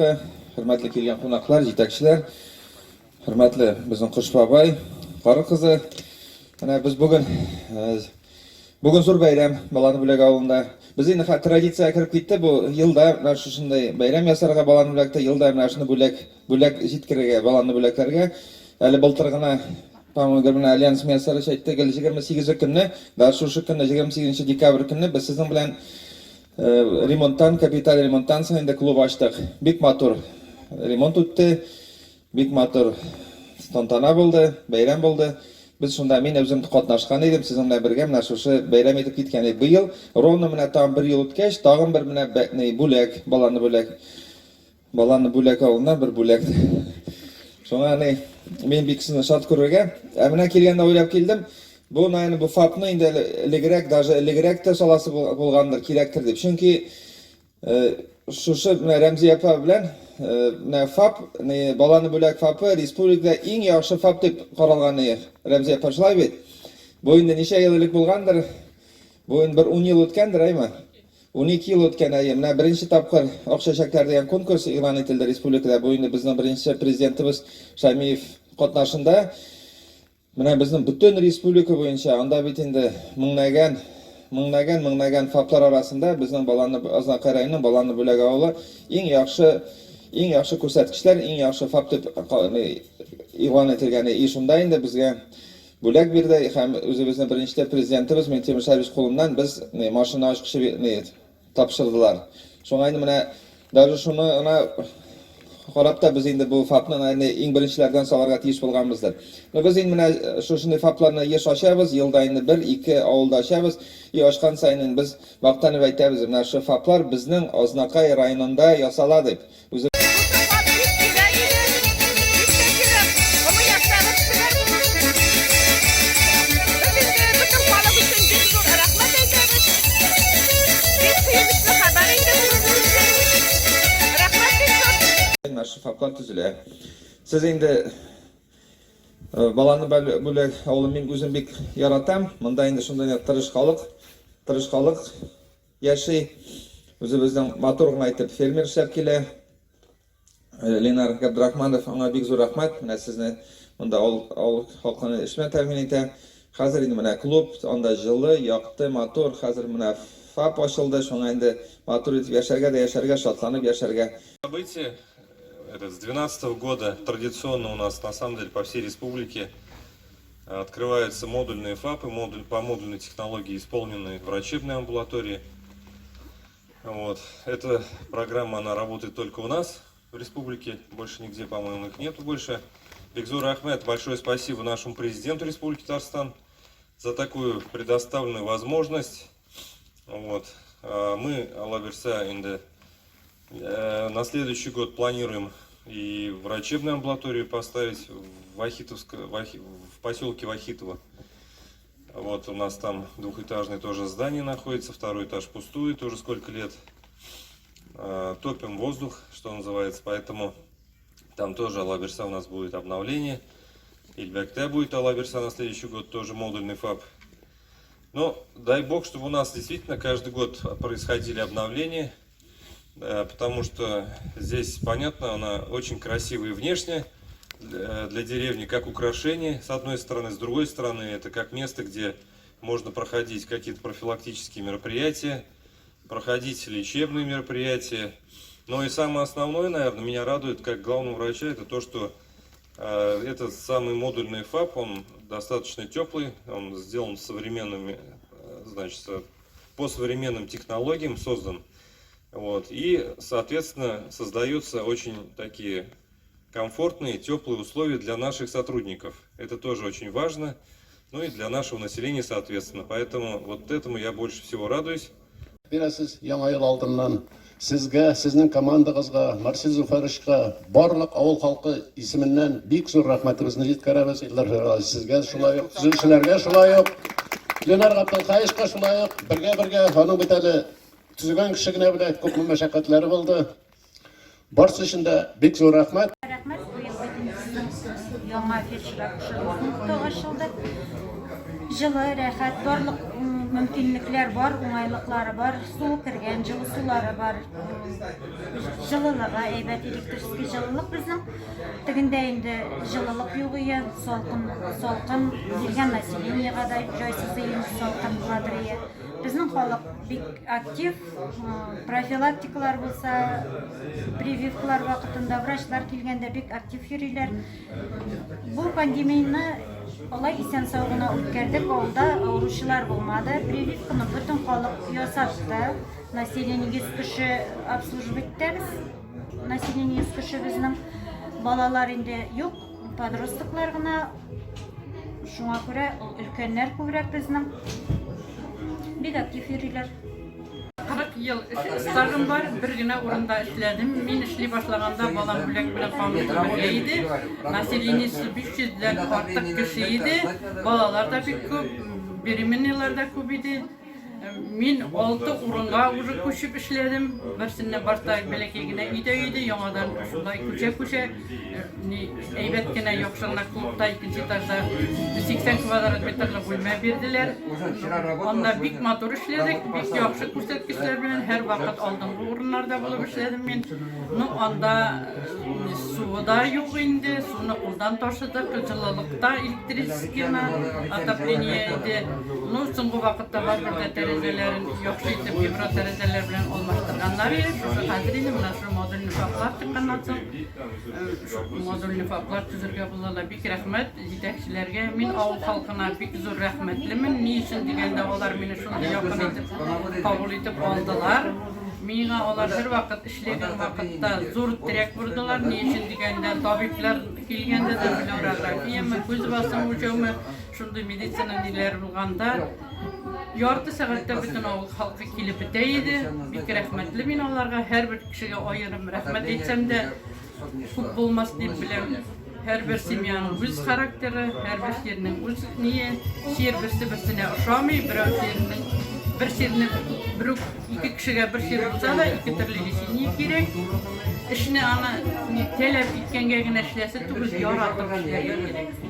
Исхақовқа, hürmetli kelgan qonaqlar, yetakchilar, hürmetli bizning Qo'shbobay, qori qizi. Mana biz bugun zo'r bayram Balani Bulak avulida. Biz endi traditsiyaga kirib ketdi. Bu yilda mana shunday bayram yasarga Balani Bulakda yilda mana shuni bulak jitkiriga Balani Bulaklarga hali былтыргына Pamogirni alyans miyasari shaytda 28 kunni, va shu kunni 28 dekabr kunni biz sizning bilan remontdan, kapital remontdan so'ng endi klub ochdik. Bek motor remont o'tdi. Bek motor tantana bo'ldi, bayram bo'ldi. Biz shunda men o'zim qatnashgan edim, sizlar bilan birga mana shu bayram etib ketgan edik. Bu yil ровно mana tam 1 yil o'tgach, tag'in bir mana bo'lak, Balani Bulak avuldan bir bo'lak. Shunga men bekisini shart ko'rga, mana kelganda o'ylab keldim. Bu nayni bu FAPni endi ilg'rak solasi bo'lgandir, kerakdir deb. Chunki shu Ramziy apa bilan FAP, Balani Bulak FAPi respublikada eng yaxshi FAP deb qaralgan Ramziy apa shulay. Bu endi necha yillik bo'lgandir? Bu endi bir 10 yil o'tgandir, ayman. 12 yil o'tgan mana birinchi topqir Oqshashaklar degan konkurs e'lon etildi respublikada. Bu endi bizning birinchi prezidentimiz Shamiyev qatnashында mana bizning butun respublika bo'yicha unda bitindi minglagan FAPlar orasida bizning Aznaqarayning Balani Bulak avuli eng yaxshi ko'rsatkichlar, eng yaxshi FAP deb e'lon etilgan. Shunda endi bizga Bulak berdi ham o'zimizning birinchi prezidentimiz Temur Sharif qo'limdan biz mashina ochqishi topshirdilar. Shunga endi mana даже shuni qarabda biz endi bu FAPni eng birinchilardan savarga tegish bo'lganmizdir. Biz endi mana shunday FAPlarni yesh ochamiz, yilda endi 1-2 avulda ochamiz. Ochgan sayin biz maqtanib aytamiz, mana shu FAPlar bizning Oznaqay rayonida yasaladi deb. Shu FAPlar tuziladi. Siz endi Balani Bulak avulini men o'zim bek yaratam. Bunda endi shunday tirishqolik yashay. O'zimizning motorni aytib fermer ishlab keladi. Lenar Abdurahmonov anga bek zo'r rahmat. Mana sizni bunda xalqini ish bilan ta'min etadi. Hozir endi mana klub onda jilli, yoqti, motor, hozir mana FAP ochildi. Shunga endi motor etib yasharga, shotlanib yasharga. Событие с 2012 года традиционно у нас на самом деле по всей республике открываются модульные ФАПы, по модульной технологии, исполненные в врачебной амбулатории. Вот. Эта программа, она работает только у нас в республике, больше нигде, по-моему, их нету больше. Бекзур Ахмед, большое спасибо нашему президенту Республики Татарстан за такую предоставленную возможность. Вот. Мы, Алла Берса, на следующий год планируем и врачебную амбулаторию поставить в поселке Вахитово. Вот у нас там двухэтажное тоже здание находится, второй этаж пустует уже сколько лет. Топим воздух, что называется, поэтому там тоже Алла Берса у нас будет обновление. Ильбекте будет Алла Берса на следующий год тоже модульный ФАП. Но дай бог, чтобы у нас действительно каждый год происходили обновления. Потому что здесь, понятно, она очень красивая внешне для деревни, как украшение, с одной стороны, с другой стороны, это как место, где можно проходить какие-то профилактические мероприятия, проходить лечебные мероприятия. Но и самое основное, наверное, меня радует, как главного врача, это то, что этот самый модульный ФАП, он достаточно теплый, он сделан современными, значит, по современным технологиям создан. Вот. И, соответственно, создаются очень такие комфортные, теплые условия для наших сотрудников. Это тоже очень важно. Ну и для нашего населения, соответственно. Поэтому вот этому я больше всего радуюсь. Sizga, sizning komandangizga, Marsizu Farishga, barliq avul xalqi ismindən bek zo'r rahmatimizni yetkazamiz. Sizga shulay yo'q, tuzuvchilarga shulay yo'q, Lenar Abdulqayishga shulay yo'q, birga xonim bitali tuzgan kishigina bilan ko'p mashaqqatlari bo'ldi. Barcha shunda bek zo'r rahmat. Rahmat, bu yil yangi feldsher açıldı. Жылы, рәхәт, барлык мөмкинлекләр бар, уңайлыклары бар, су кергән, җылы сулары бар. жылылыгы, әйбәт электрический жылылык безнең. Тегендә инде жылылык юк ие, салкын килгән населениегә дә җайсыз ие, салкын кадрие. Безнең халык бик актив, профилактикалар булса, прививкалар вакытында врачлар килгәндә бик актив йөриләр. Бу пандемияны алай исән сау гына үткәрдек, авылда авыручылар булмады. Прививканы бөтен халык ясатты. Население 100 кеше обслуживать итәбез. Население 100 кеше безнең. Балалар инде юк, подростклар гына. Шуңа күрә өлкәннәр күбрәк безнең. Бик актив йөриләр. 40 ел стажым бар, бер генә урында эшләдем. Мин эшли башлаганда балам бүләк белән камилдә иде. Населениесе 500-дән артык кеше иде. Балалар да бик күп, беременналар да күп иде. Мин 6 урынга уже күчеп эшләдем. Берсенә барта бәләкәй генә өйдә иде, яңадан шулай күчә. Әйбәт кенә яхшырак клубта 2нче этажда 80 квадрат метрлы бүлмә бирделәр. Анда бик матур эшләдек, бик яхшы күрсәткечләр белән һәр вакыт алдынгы урыннарда булып эшләдем мин. Анда суда юк инде, суны кулдан ташыдык, җылылыкта электричествоны, отопление иде. Соңгы вакытта бар бер тәрәзәләрен яхшы итеп фибра тәрәзәләр белән алмаштырганнар иде. Шушы хәзер инде менә шу модульный фаплар чыкканнан соң модульный фаплар төзергә булалар. Бик рәхмәт җитәкчеләргә. Мин авыл халкына бик зур рәхмәтлемен. Ни өчен дигәндә алар мине шундый якын итеп кабул итеп алдылар. Миңа алар һәр вакыт эшләгән вакытта зур терәк бурдылар. Ни өчен дигәндә табиблар килгәндә дә флюорография, күз басым үлчәүме, шундый медицина ниләр булганда ярты сәгатьтә бөтен авыл халкы килеп бетә иде. Бик рәхмәтле мин аларга, һәрбер кешегә аерым рәхмәт әйтсәм дә күп булмас дип беләм. Һәрбер семьяның үз характеры, һәрбер җирнең үз ние, шир берсе-берсенә ошамый, бер ширне ике кешегә бер шир булса да, ике төрле лечение кирәк. Эшне аны таләп иткәнгә генә эшләсе түгел, яратып эшләргә кирәк.